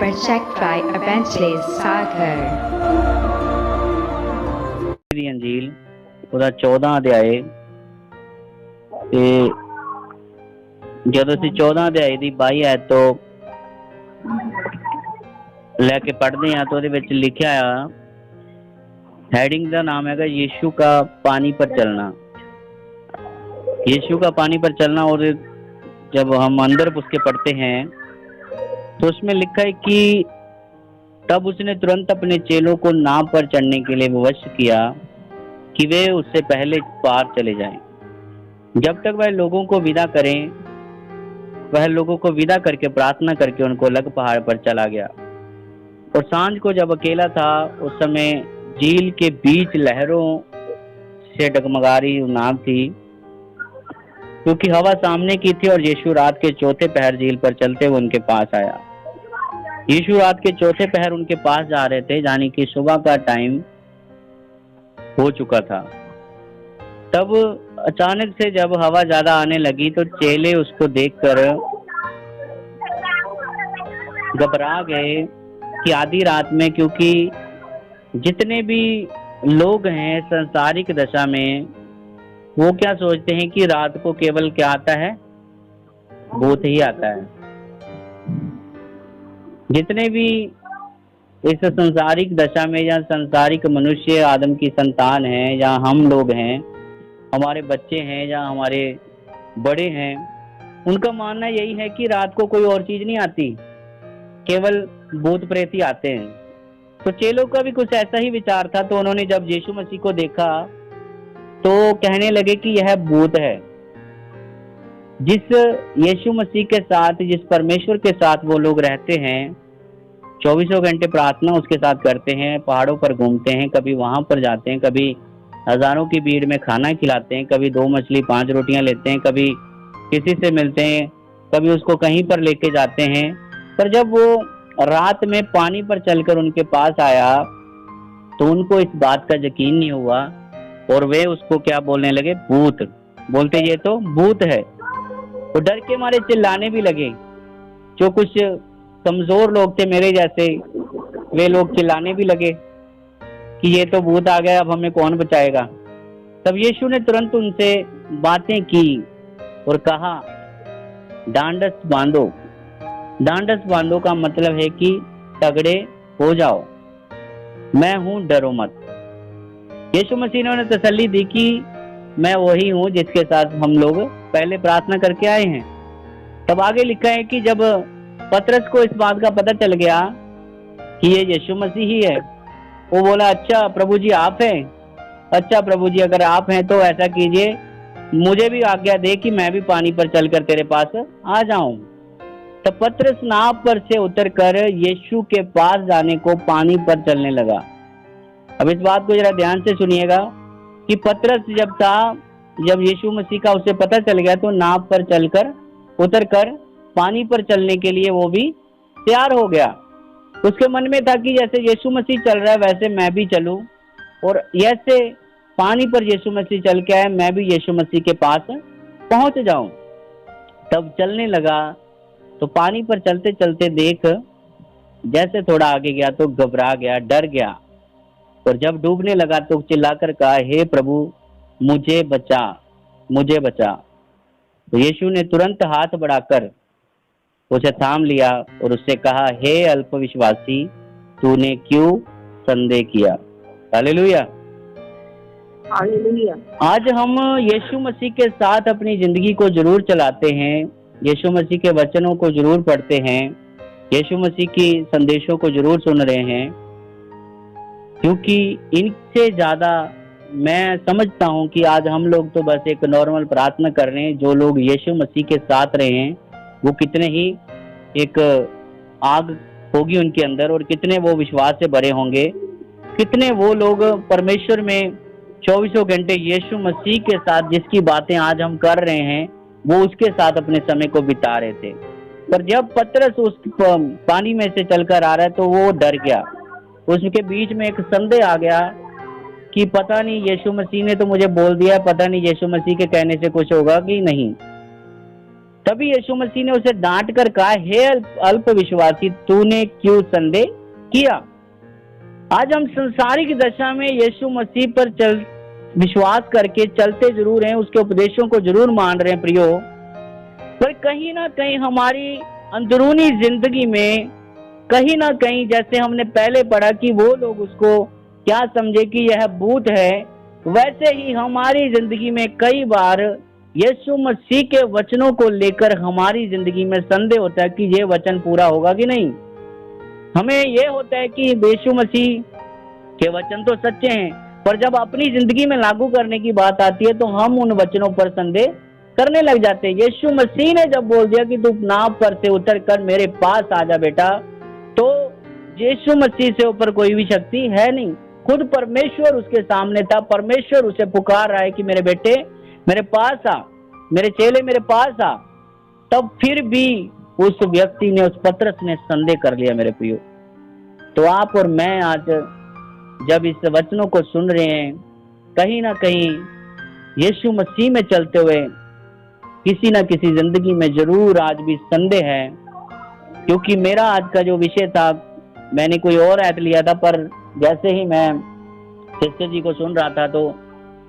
checked by Evangelist Sagar। ਦੀ ਅੰਜੀਲ ਉਹਦਾ 14 ਅਧਿਆਏ ਤੇ ਜਦੋਂ ਅਸੀਂ 14 ਅਧਿਆਏ ਦੀ 22 ਆਇਤ ਤੋਂ ਲੈ ਕੇ ਪੜ੍ਹਦੇ ਹਾਂ ਤਾਂ ਉਹਦੇ ਵਿੱਚ ਲਿਖਿਆ ਆ, हेडिंग का नाम है यीशु का पानी पर चलना। यीशु का पानी पर चलना। और जब हम अंदर उसके पढ़ते हैं तो उसमें लिखा है कि तब उसने तुरंत अपने चेलों को नाव पर चढ़ने के लिए विवश किया कि वे उससे पहले पार चले जाएं। जब तक वह लोगों को विदा करें, वह लोगों को विदा करके प्रार्थना करके उनको अलग पहाड़ पर चला गया। और सांझ को जब अकेला था उस समय झील के बीच लहरों से डगमगा रही नाव थी, क्योंकि हवा सामने की थी। और यीशु रात के चौथे पहर झील पर चलते हुए उनके पास आया। यीशु रात के चौथे पहर उनके पास जा रहे थे, यानी कि सुबह का टाइम हो चुका था। तब अचानक से जब हवा ज्यादा आने लगी तो चेले उसको देखकर घबरा गए कि आधी रात में, क्योंकि जितने भी लोग हैं संसारिक दशा में वो क्या सोचते हैं कि रात को केवल क्या आता है, भूत ही आता है। जितने भी इस संसारिक दशा में या संसारिक मनुष्य आदम की संतान है या हम लोग हैं, हमारे बच्चे हैं या हमारे बड़े हैं, उनका मानना यही है कि रात को कोई और चीज नहीं आती, केवल भूत प्रेत ही आते हैं। तो चेलों का भी कुछ ऐसा ही विचार था। तो उन्होंने जब यीशु मसीह को देखा तो कहने लगे कि यह भूत है। जिस यीशु मसीह के साथ, जिस परमेश्वर के साथ वो लोग रहते हैं, 24 घंटे प्रार्थना उसके साथ करते हैं, पहाड़ों पर घूमते हैं, कभी वहां पर जाते हैं, कभी हजारों की भीड़ में खाना खिलाते हैं, कभी 2 मछली 5 रोटियां लेते हैं, कभी किसी से मिलते हैं, कभी उसको कहीं पर लेके जाते हैं। पर जब वो रात में पानी पर चलकर उनके पास आया तो उनको इस बात का यकीन नहीं हुआ और वे उसको क्या बोलने लगे, भूत। बोलते ये तो भूत है। तो डर के मारे चिल्लाने भी लगे। जो कुछ कमजोर लोग थे मेरे जैसे, वे लोग चिल्लाने भी लगे कि ये तो भूत आ गया, अब हमें कौन बचाएगा। तब यीशु ने तुरंत उनसे बातें की और कहा, डांडस बांधो। डांडस बांधो का मतलब है कि तगड़े हो जाओ, मैं हूं, डरो मत। यीशु मसीह ने उन्हें तसल्ली दी कि मैं वही हूं जिसके साथ हम लोग पहले प्रार्थना करके आए हैं। तब आगे लिखा है कि जब पतरस को इस बात का पता चल गया कि ये यीशु मसीह ही है, वो बोला, अच्छा प्रभु जी आप हैं। अच्छा प्रभु जी अगर आप हैं तो ऐसा कीजिए, मुझे भी आज्ञा दे कि मैं भी पानी पर चलकर तेरे पास आ जाऊं। तब पतरस नाव पर से उतरकर यीशु के पास जाने को पानी पर चलने लगा। अब इस बात को जरा ध्यान से सुनिएगा कि पतरस जब यीशु मसीह का उसे पता चल गया तो नाव पर चलकर उतरकर पानी पर चलने के लिए वो भी तैयार हो गया। उसके मन में था कि जैसे यीशु मसीह चल रहा है वैसे मैं भी चलूं, और जैसे पानी पर यीशु मसीह चल के आए मैं भी यीशु मसीह के पास पहुंच जाऊं। तब चलने लगा तो पानी पर चलते चलते देख जैसे थोड़ा आगे गया तो घबरा गया, डर गया। और जब डूबने लगा तो चिल्लाकर कहा, हे प्रभु मुझे बचा, मुझे बचा। तो यीशु ने तुरंत हाथ बढ़ाकर उसे थाम लिया और उससे कहा, हे अल्पविश्वासी, तूने क्यों संदेह किया। हालेलुया। हालेलुया। आज हम यीशु मसीह के साथ अपनी जिंदगी को जरूर चलाते हैं, यीशु मसीह के वचनों को जरूर पढ़ते हैं, यीशु मसीह की संदेशों को जरूर सुन रहे हैं, क्योंकि इनसे ज्यादा मैं समझता हूं कि आज हम लोग तो बस एक नॉर्मल प्रार्थना कर रहे हैं। जो लोग यीशु मसीह के साथ रहे हैं वो कितने ही एक आग होगी उनके अंदर, और कितने वो विश्वास से भरे होंगे, कितने वो लोग परमेश्वर में 24 घंटे यीशु मसीह के साथ जिसकी बातें आज हम कर रहे हैं वो उसके साथ अपने समय को बिता रहे थे। पर जब पतरस उस पानी में से चलकर आ रहा है तो वो डर गया। उसके बीच में एक संदेह आ गया कि पता नहीं यीशु मसीह ने तो मुझे बोल दिया, पता नहीं यीशु मसीह के कहने से कुछ होगा कि नहीं। तभी यीशु मसीह ने उसे डांट कर कहा, हे अल्प विश्वासी, तूने क्यों संदेह किया। आज हम संसारिक दशा में यीशु मसीह पर विश्वास करके चलते जरूर हैं, उसके उपदेशों को जरूर मान रहे हैं प्रियो, पर कहीं ना कहीं हमारी अंदरूनी जिंदगी में कहीं ना कहीं, जैसे हमने पहले पढ़ा कि वो लोग उसको क्या समझे कि यह भूत है, वैसे ही हमारी जिंदगी में कई बार यीशु मसीह के वचनों को लेकर हमारी जिंदगी में संदेह होता है कि ये वचन पूरा होगा कि नहीं। हमें ये होता है कि यीशु मसीह के वचन तो सच्चे हैं, पर जब अपनी जिंदगी में लागू करने की बात आती है तो हम उन वचनों पर संदेह करने लग जाते हैं। यीशु मसीह ने जब बोल दिया कि तू नाव पर से उतर कर मेरे पास आ जा बेटा, तो यीशु मसीह से ऊपर कोई भी शक्ति है नहीं। खुद परमेश्वर उसके सामने था, परमेश्वर उसे पुकार रहा है कि मेरे बेटे मेरे पास आ, मेरे चेले मेरे पास आ। तब फिर भी उस व्यक्ति ने, उस पतरस ने संदेह कर लिया। मेरे प्रियो, तो आप और मैं आज जब इस वचनों को सुन रहे हैं, कहीं ना कहीं यीशु मसीह में चलते हुए किसी ना किसी जिंदगी में जरूर आज भी संदेह है। क्योंकि मेरा आज का जो विषय था, मैंने कोई और ऐप लिया था, पर जैसे ही मैं सिस्टर जी को सुन रहा था तो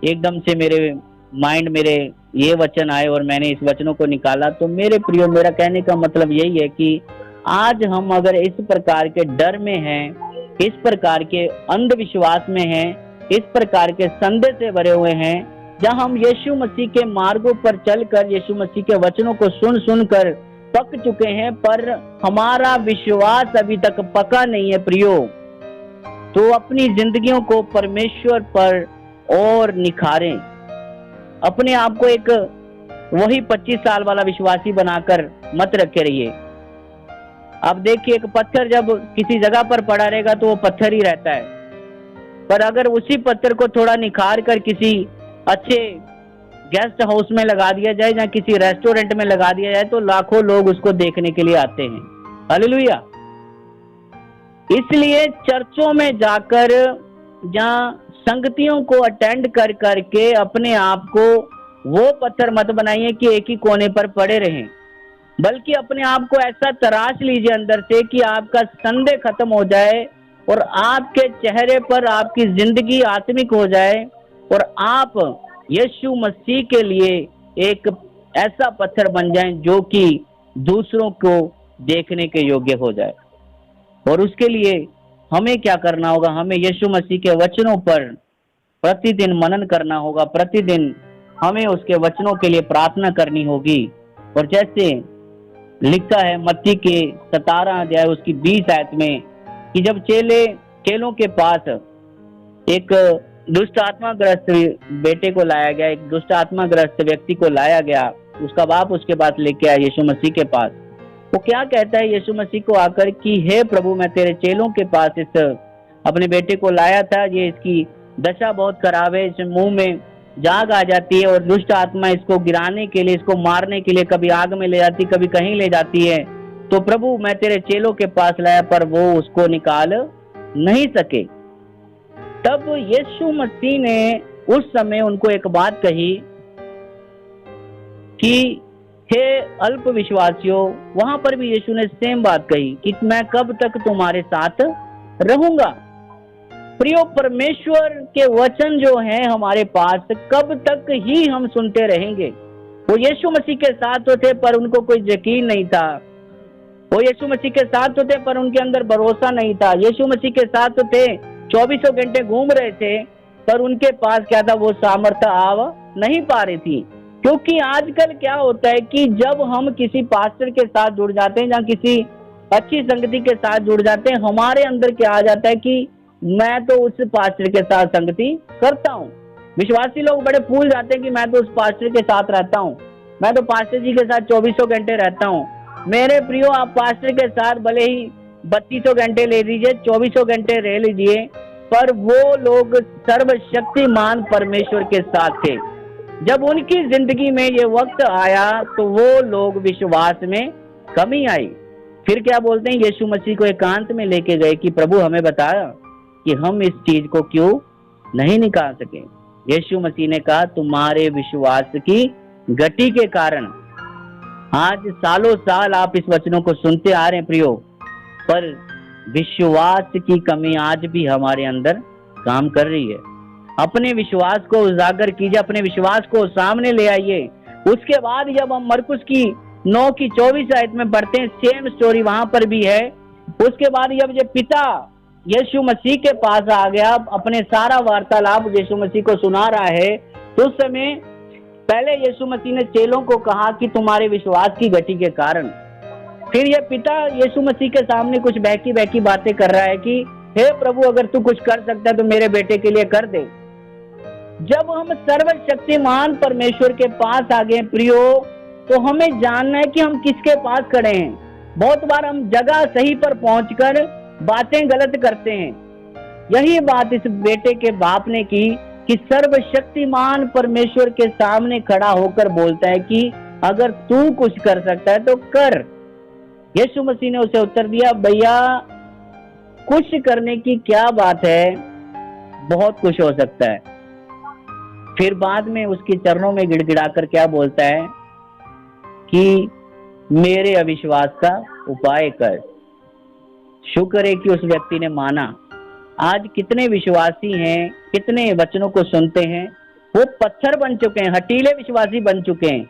एकदम से मेरे माइंड मेरे ये वचन आए और मैंने इस वचनों को निकाला। तो मेरे प्रियो, मेरा कहने का मतलब यही है कि आज हम अगर इस प्रकार के डर में हैं, इस प्रकार के अंधविश्वास में हैं, इस प्रकार के संदेह से भरे हुए हैं, जहां हम यीशु मसीह के मार्गों पर चलकर यीशु मसीह के वचनों को सुन कर पक चुके हैं, पर हमारा विश्वास अभी तक पका नहीं है प्रियो, तो अपनी जिंदगियों को परमेश्वर पर और निखारें। अपने आप को एक वही 25 साल वाला विश्वासी बनाकर मत रखे रहिए। अब देखिए, एक पत्थर जब किसी जगह पर पड़ा रहेगा तो वो पत्थर ही रहता है, पर अगर उसी पत्थर को थोड़ा निखार कर किसी अच्छे गेस्ट हाउस में लगा दिया जाए या किसी रेस्टोरेंट में लगा दिया जाए तो लाखों लोग उसको देखने के लिए आते हैं। हालेलुया। इसलिए चर्चों में जाकर या संगतियों को अटेंड कर करके अपने आप को वो पत्थर मत बनाइए कि एक ही कोने पर पड़े रहें, बल्कि अपने आप को ऐसा तराश लीजिए अंदर से कि आपका संदेह खत्म हो जाए और आपके चेहरे पर आपकी जिंदगी आत्मिक हो जाए और आप यीशु मसीह के लिए एक ऐसा पत्थर बन जाएं जो कि दूसरों को देखने के योग्य हो जाए। और उसके लिए हमें क्या करना होगा? हमें यीशु मसीह के वचनों पर प्रतिदिन मनन करना होगा, प्रतिदिन हमें उसके वचनों के लिए प्रार्थना करनी होगी। और जैसे लिखा है मत्ती के 17 अध्याय उसकी 20 आयत में कि जब चेलों के पास एक दुष्ट आत्माग्रस्त बेटे को लाया गया, एक दुष्ट आत्माग्रस्त व्यक्ति को लाया गया, उसका बाप उसके पास लेके आया यीशु मसीह के पास। वो क्या कहता है यीशु मसीह को आकर कि हे प्रभु, मैं तेरे चेलों के पास इस अपने बेटे को लाया था, ये इसकी दशा बहुत खराब है, इस मुंह में जाग आ जाती है और दुष्ट आत्मा इसको गिराने के लिए, इसको मारने के लिए कभी आग में ले जाती, कभी कहीं ले जाती है। तो प्रभु मैं तेरे चेलों के पास लाया पर वो उसको निकाल नहीं सके। तब यीशु मसीह ने उस समय उनको एक बात कही कि हे अल्प विश्वासियों, वहां पर भी यीशु ने सेम बात कही कि मैं कब तक तुम्हारे साथ रहूंगा। प्रियो, परमेश्वर के वचन जो हैं हमारे पास, कब तक ही हम सुनते रहेंगे? वो यीशु मसीह के साथ तो थे पर उनको कोई यकीन नहीं था, वो यीशु मसीह के साथ तो थे पर उनके अंदर भरोसा नहीं था, यीशु मसीह के साथ तो थे, 24 घंटे घूम रहे थे, पर उनके पास क्या था? वो सामर्थ्य आव नहीं पा रही थी। क्योंकि आजकल क्या होता है कि जब हम किसी पास्टर के साथ जुड़ जाते हैं या किसी अच्छी संगति के साथ जुड़ जाते हैं, हमारे अंदर क्या आ जाता है कि मैं तो उस पास्टर के साथ संगति करता हूँ। विश्वासी लोग बड़े फूल जाते हैं कि मैं तो उस पास्टर के साथ रहता हूँ, मैं तो पास्टर जी के साथ 24 घंटे रहता हूँ। मेरे प्रियो, आप पास्टर के साथ भले ही 32 घंटे ले लीजिए, 24 घंटे रह लीजिए, पर वो लोग सर्वशक्तिमान परमेश्वर के साथ थे। जब उनकी जिंदगी में ये वक्त आया तो वो लोग विश्वास में कमी आई। फिर क्या बोलते हैं? यीशु मसीह को एकांत में लेके गए कि प्रभु हमें बताया कि हम इस चीज को क्यों नहीं निकाल सके। यीशु मसीह ने कहा तुम्हारे विश्वास की गति के कारण आज सालों साल आप इस वचनों को सुनते आ रहे हैं प्रियो, पर विश्वास की कमी आज भी हमारे अंदर काम कर रही है। अपने विश्वास को उजागर कीजिए, अपने विश्वास को सामने ले आइए। उसके बाद जब हम मरकुस की 9 की 24 आयत में पढ़ते हैं, सेम स्टोरी वहां पर भी है। उसके बाद जब ये पिता यीशु मसीह के पास आ गया, अपने सारा वार्तालाप यीशु मसीह को सुना रहा है, तो उस समय पहले यीशु मसीह ने चेलों को कहा कि तुम्हारे विश्वास की गति के कारण। फिर ये पिता यीशु मसीह के सामने कुछ बहकी बहकी बातें कर रहा है कि हे प्रभु, अगर तू कुछ कर सकता है तो मेरे बेटे के लिए कर दे। जब हम सर्वशक्तिमान परमेश्वर के पास आ गए प्रियो, तो हमें जानना है कि हम किसके पास खड़े हैं। बहुत बार हम जगह सही पर पहुंचकर बातें गलत करते हैं। यही बात इस बेटे के बाप ने की कि सर्वशक्तिमान परमेश्वर के सामने खड़ा होकर बोलता है कि अगर तू कुछ कर सकता है तो कर। यीशु मसीह ने उसे उत्तर दिया, भैया कुछ करने की क्या बात है, बहुत कुछ हो सकता है। फिर बाद में उसके चरणों में गिड़गिड़ाकर क्या बोलता है कि मेरे अविश्वास का उपाय कर। शुक्र है कि उस व्यक्ति ने माना। आज कितने विश्वासी हैं, कितने वचनों को सुनते हैं, वो पत्थर बन चुके हैं, हटीले विश्वासी बन चुके हैं।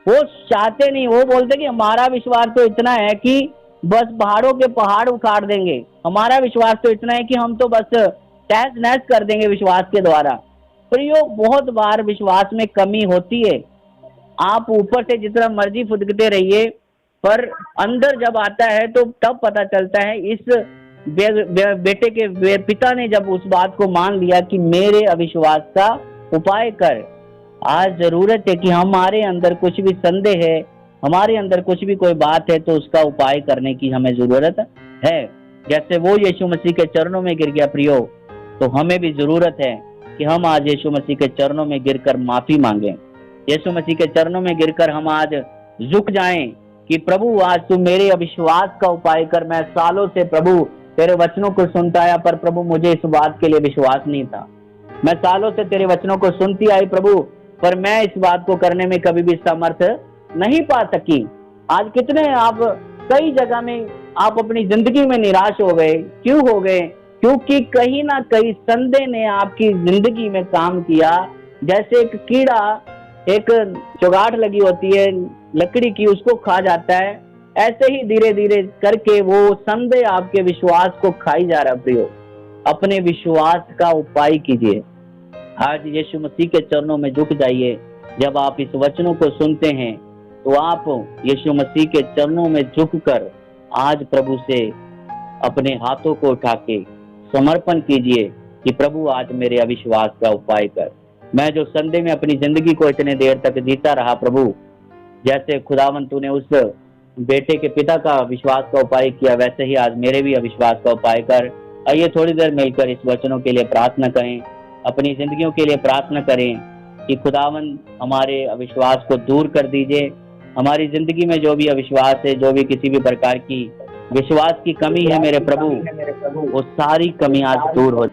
वो चाहते नहीं, वो बोलते कि हमारा विश्वास तो इतना है कि बस पहाड़ों के पहाड़ उखाड़ देंगे, हमारा विश्वास तो इतना है कि हम तो बस तहस नहस कर देंगे विश्वास के द्वारा। पर ये बहुत बार विश्वास में कमी होती है। आप ऊपर से जितना मर्जी फुदकते रहिए, पर अंदर जब आता है तो तब पता चलता है। इस बेटे के पिता ने जब उस बात को मान लिया कि मेरे अविश्वास का उपाय कर। आज जरूरत है कि हमारे अंदर कुछ भी संदेह है, हमारे अंदर कुछ भी कोई बात है, तो उसका उपाय करने की हमें जरूरत है। जैसे वो यीशु मसीह के चरणों में गिर गया प्रियो, तो हमें भी जरूरत है कि हम आज यीशु मसीह के चरणों में गिरकर माफी मांगें। यीशु मसीह के चरणों में गिरकर हम आज झुक जाएं कि प्रभु आज तू मेरे अविश्वास का उपाय कर। मैं सालों से प्रभु तेरे वचनों को सुनता आया, पर प्रभु मुझे इस बात के लिए विश्वास नहीं था। मैं सालों से तेरे वचनों को सुनती आई प्रभु, पर मैं इस बात को करने में कभी भी समर्थ नहीं पा सकी। आज कितने आप कई जगह में आप अपनी जिंदगी में निराश हो गए। क्यों हो गए? क्योंकि कहीं ना कहीं संदेह ने आपकी जिंदगी में काम किया। जैसे एक कीड़ा एक चुगाट लगी होती है लकड़ी की, उसको खा जाता है, ऐसे ही धीरे धीरे करके वो संदेह आपके विश्वास को खाई जा रहा। प्रियो, अपने विश्वास का उपाय कीजिए। आज यीशु मसीह के चरणों में झुक जाइए। जब आप इस वचनों को सुनते हैं तो आप यीशु मसीह के चरणों में झुककर आज प्रभु से अपने हाथों को उठा के समर्पण कीजिए कि प्रभु आज मेरे अविश्वास का उपाय कर। मैं जो संदेह में अपनी जिंदगी को इतने देर तक जीता रहा प्रभु, जैसे खुदावन तूने उस बेटे के पिता का विश्वास का उपाय किया, वैसे ही आज मेरे भी अविश्वास का उपाय कर। आइए थोड़ी देर मिलकर इस वचनों के लिए प्रार्थना करें, अपनी जिंदगियों के लिए प्रार्थना करें कि खुदावन हमारे अविश्वास को दूर कर दीजिए। हमारी जिंदगी में जो भी अविश्वास है, जो भी किसी भी प्रकार की विश्वास की कमी है मेरे प्रभु, वो सारी कमी आज दूर हो।